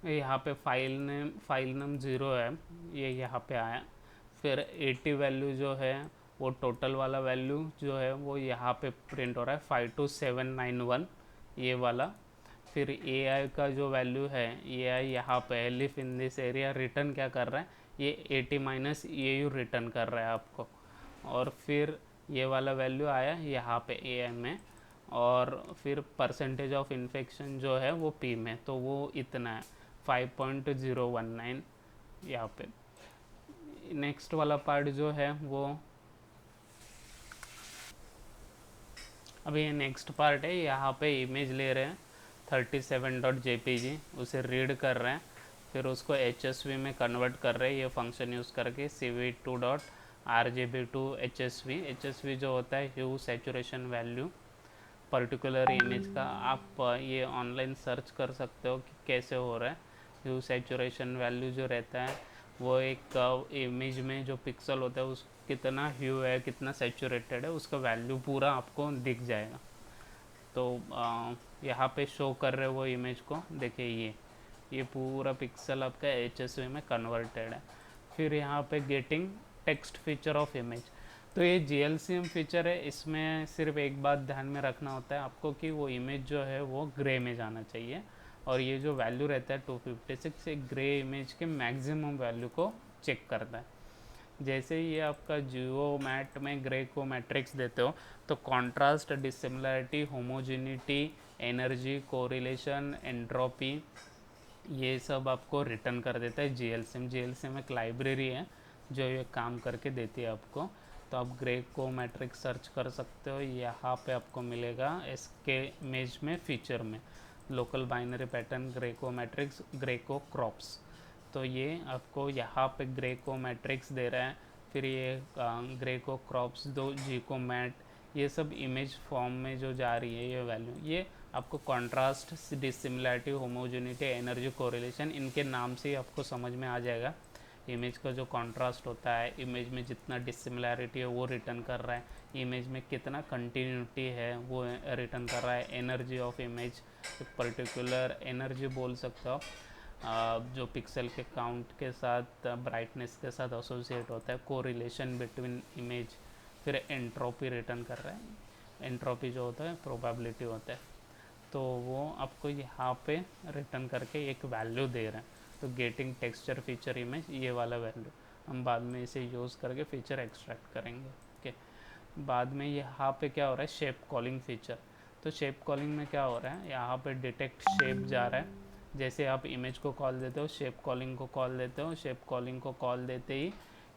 यहाँ पे file name 0 है, ये यहाँ पे आया। फिर 80 वैल्यू जो है वो टोटल वाला वैल्यू जो है वो यहाँ पे प्रिंट हो रहा है 52791 ये वाला। फिर ए आई का जो वैल्यू है, ए आई यहाँ पे live in this area return क्या कर रहा है, ये 80 माइनस ए यू रिटर्न कर रहा है आपको। और फिर ये वाला वैल्यू आया यहाँ पे ए आई में। और फिर परसेंटेज ऑफ इन्फेक्शन जो है वो पी में, तो वो इतना है 5.019 यहाँ पे। नेक्स्ट वाला पार्ट जो है वो, अभी ये नेक्स्ट पार्ट है, यहाँ पे इमेज ले रहे हैं 37.jpg, उसे रीड कर रहे हैं, फिर उसको HSV में कन्वर्ट कर रहे हैं ये फंक्शन यूज़ करके CV2.RGB to HSV जो होता है ह्यू सैचुरेशन वैल्यू पर्टिकुलर इमेज का। आप ये ऑनलाइन सर्च कर सकते हो कि कैसे हो रहा है। ह्यू सैचुरेशन वैल्यू जो रहता है वो एक इमेज में जो पिक्सल होता है उस कितना ह्यू है, कितना सैचुरेटेड है, उसका वैल्यू पूरा आपको दिख जाएगा। तो यहाँ पे शो कर रहे वो इमेज को, देखिए ये पूरा पिक्सल आपका HSV में कन्वर्टेड है। फिर यहाँ पे getting text feature of image, तो ये GLCM फीचर है। इसमें सिर्फ एक बात ध्यान में रखना होता है आपको कि वो इमेज जो है वो ग्रे में जाना चाहिए, और ये जो वैल्यू रहता है 256 एक ग्रे इमेज के मैक्सिमम वैल्यू को चेक करता है। जैसे ही ये आपका जियो मैट में ग्रे को मैट्रिक्स देते हो तो contrast, dissimilarity, homogeneity, energy, correlation, entropy, ये सब आपको रिटर्न कर देता है GLCM। GLCM एक लाइब्रेरी है जो ये काम करके देती है आपको। तो आप ग्रे को मैट्रिक्स सर्च कर सकते हो, यहाँ पे आपको मिलेगा इसके इमेज में फीचर में local binary pattern Greco matrix Greco crops. तो ये आपको यहाँ पे ग्रेको मैट्रिक्स दे रहा है। फिर ये ग्रेको क्रॉप्स दो जीको मैट, ये सब इमेज फॉर्म में जो जा रही है ये वैल्यू, ये आपको contrast, dissimilarity, homogeneity, energy, correlation, इनके नाम से ही आपको समझ में आ जाएगा। इमेज का जो कॉन्ट्रास्ट होता है, इमेज में जितना डिसिमिलरिटी है वो रिटर्न कर रहा है, इमेज में कितना कंटिन्यूटी है वो रिटर्न कर रहा है, एनर्जी ऑफ इमेज, एक पर्टिकुलर एनर्जी बोल सकते हो जो पिक्सल के काउंट के साथ, ब्राइटनेस के साथ एसोसिएट होता है, कोरिलेशन बिटवीन इमेज। फिर एंट्रोपी रिटर्न कर रहा है, एंट्रोपी जो होता है प्रोबेबिलिटी होता है, तो वो आपको यहाँ पे रिटर्न करके एक वैल्यू दे रहे हैं। तो गेटिंग टेक्सचर फीचर इमेज, ये वाला वैल्यू हम बाद में इसे यूज़ करके फीचर एक्सट्रैक्ट करेंगे। ओके, बाद में यहाँ पे क्या हो रहा है, शेप कॉलिंग फीचर। तो शेप कॉलिंग में क्या हो रहा है, यहाँ पे डिटेक्ट शेप जा रहा है। जैसे आप इमेज को कॉल देते हो, शेप कॉलिंग को कॉल देते हो, शेप कॉलिंग को कॉल देते ही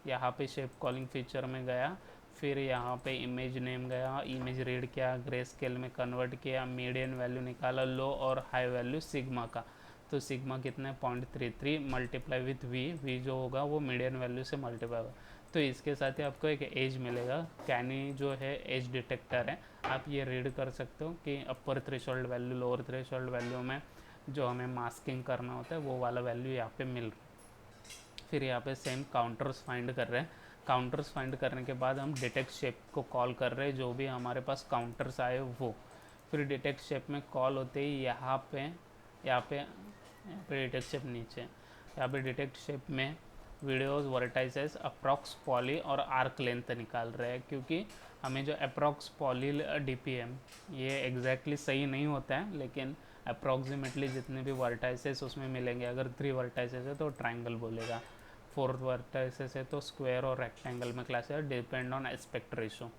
यहाँ पे शेप कॉलिंग फीचर में गया। फिर यहाँ पे इमेज नेम गया, इमेज रीड किया, ग्रे स्केल में कन्वर्ट किया, मीडियन वैल्यू निकाला लो और हाई वैल्यू सिग्मा का। तो सिग्मा कितना है 0.33 मल्टीप्लाई विथ वी जो होगा वो मीडियन वैल्यू से मल्टीप्लाई होगा। तो इसके साथ ही आपको एक एज मिलेगा। कैनी जो है एज डिटेक्टर है, आप ये रीड कर सकते हो कि upper threshold value, lower threshold value में जो हमें मास्किंग करना होता है वो वाला वैल्यू यहाँ पे मिल रहा है। फिर यहाँ पे सेम काउंटर्स फाइंड कर रहे हैं। काउंटर्स फाइंड करने के बाद हम डिटेक्ट शेप को कॉल कर रहे हैं, जो भी हमारे पास काउंटर्स आए वो। फिर डिटेक्ट शेप में कॉल होते ही यहाँ पे डिटेक्ट शेप नीचे, यहाँ पे डिटेक्ट शेप में वीडियोस, वर्टाइसेस, अप्रॉक्स, पॉली और आर्क लेंथ निकाल रहे हैं, क्योंकि हमें जो अप्रॉक्स, पॉली, DPM ये एग्जैक्टली सही नहीं होता है, लेकिन अप्रॉक्सीमेटली जितने भी वर्टाइसेस उसमें मिलेंगे। अगर 3 वर्टाइसेस है तो ट्राइंगल बोलेगा, 4 वर्टाइसेस है तो स्क्वायर और रेक्टेंगल में क्लास है, डिपेंड ऑन एस्पेक्ट रेशो।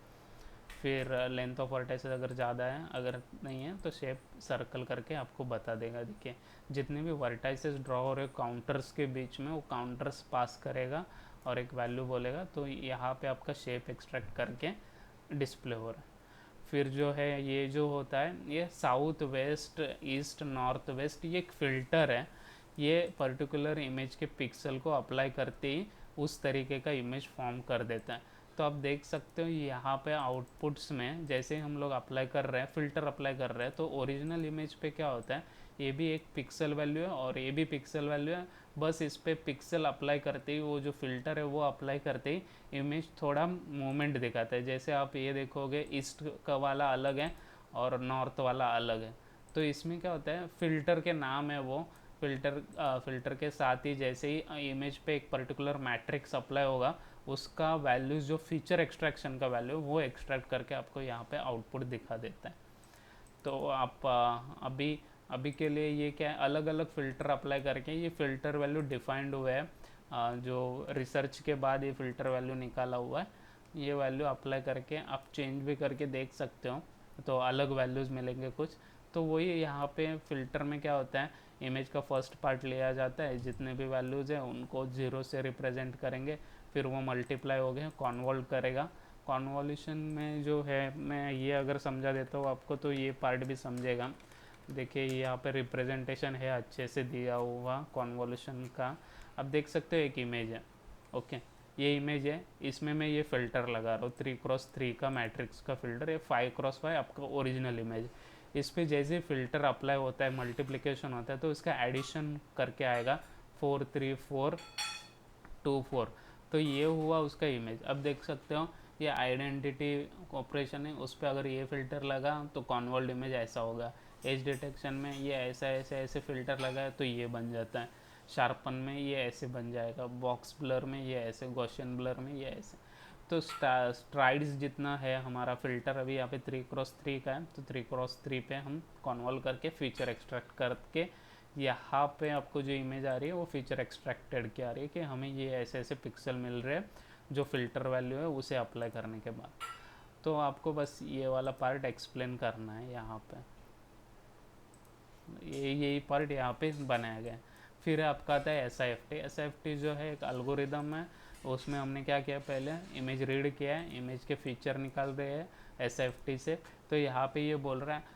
फिर लेंथ ऑफ वर्टाइसेस अगर ज़्यादा है, अगर नहीं है तो शेप सर्कल करके आपको बता देगा। देखिए जितने भी वर्टाइसेस ड्रॉ हो रहे काउंटर्स के बीच में, वो काउंटर्स पास करेगा और एक वैल्यू बोलेगा, तो यहाँ पे आपका शेप एक्सट्रैक्ट करके डिस्प्ले हो रहा है। फिर जो है ये जो होता है, ये south west, east, north west, ये एक फ़िल्टर है। ये पर्टिकुलर इमेज के पिक्सल को अप्लाई करते ही उस तरीके का इमेज फॉर्म कर देता है। तो आप देख सकते हो यहाँ पे आउटपुट्स में जैसे हम लोग अप्लाई कर रहे हैं, फ़िल्टर अप्लाई कर रहे हैं, तो ओरिजिनल इमेज पे क्या होता है, ये भी एक पिक्सल वैल्यू है और ये भी पिक्सल वैल्यू है। बस इस पर पिक्सल अप्लाई करते ही, वो जो फ़िल्टर है वो अप्लाई करते ही इमेज थोड़ा मूवमेंट दिखाता है। जैसे आप ये देखोगे ईस्ट का वाला अलग है और नॉर्थ वाला अलग है। तो इसमें क्या होता है, फ़िल्टर के नाम है वो, फिल्टर के साथ ही जैसे ही इमेज पे एक पर्टिकुलर मैट्रिक्स अप्लाई होगा, उसका वैल्यूज जो फीचर एक्सट्रैक्शन का वैल्यू वो एक्सट्रैक्ट करके आपको यहाँ पे आउटपुट दिखा देता है। तो आप अभी अभी के लिए ये क्या है, अलग अलग फ़िल्टर अप्लाई करके ये फ़िल्टर वैल्यू डिफाइंड हुआ है। जो रिसर्च के बाद ये फ़िल्टर वैल्यू निकाला हुआ है, ये वैल्यू अप्लाई करके आप चेंज भी करके देख सकते हो, तो अलग वैल्यूज़ मिलेंगे कुछ। तो वही यहाँ पे फ़िल्टर में क्या होता है, इमेज का फर्स्ट पार्ट लिया जाता है, जितने भी वैल्यूज़ हैं उनको 0 से रिप्रेजेंट करेंगे, फिर वो मल्टीप्लाई हो गए कॉन्वॉल्व करेगा। कॉन्वॉल्यूशन में जो है, मैं ये अगर समझा देता हूँ आपको तो ये पार्ट भी समझेगा। देखिए यहाँ पे रिप्रेजेंटेशन है अच्छे से दिया हुआ कॉन्वॉल्यूशन का। अब देख सकते हो एक इमेज है, ओके, ये इमेज है, इसमें मैं ये फ़िल्टर लगा रहा हूँ 3x3 का मैट्रिक्स का फ़िल्टर, ये 5x5 आपका ओरिजिनल इमेज। इस पर जैसे फ़िल्टर अप्लाई होता है, मल्टीप्लिकेशन होता है, तो इसका एडिशन करके आएगा 4 3 4 2 4। तो ये हुआ उसका इमेज। अब देख सकते हो ये आइडेंटिटी ऑपरेशन है, उस पर अगर ये फ़िल्टर लगा तो कॉन्वॉल्व इमेज ऐसा होगा। एज डिटेक्शन में ये ऐसा ऐसे ऐसे फ़िल्टर लगा है तो ये बन जाता है। शार्पन में ये ऐसे बन जाएगा, बॉक्स ब्लर में ये ऐसे, गॉसियन ब्लर में ये ऐसे। तो स्ट्राइड्स जितना है हमारा फ़िल्टर, अभी यहाँ पे 3x3 का है, तो 3x3 पे हम कॉन्वॉल्व करके फीचर एक्सट्रैक्ट करके यहाँ पे आपको जो इमेज आ रही है वो फीचर एक्सट्रैक्टेड की आ रही है कि हमें ये ऐसे ऐसे पिक्सल मिल रहे हैं जो फ़िल्टर वैल्यू है उसे अप्लाई करने के बाद। तो आपको बस ये वाला पार्ट एक्सप्लेन करना है यहाँ पे, यही पार्ट यहाँ पे बनाया गया है। फिर आपका आता है SIFT जो है एक एल्गोरिदम है। उसमें हमने क्या किया, पहले इमेज रीड किया है, इमेज के फीचर निकाल रहे हैं SIFT से। तो यहाँ पे ये बोल रहा है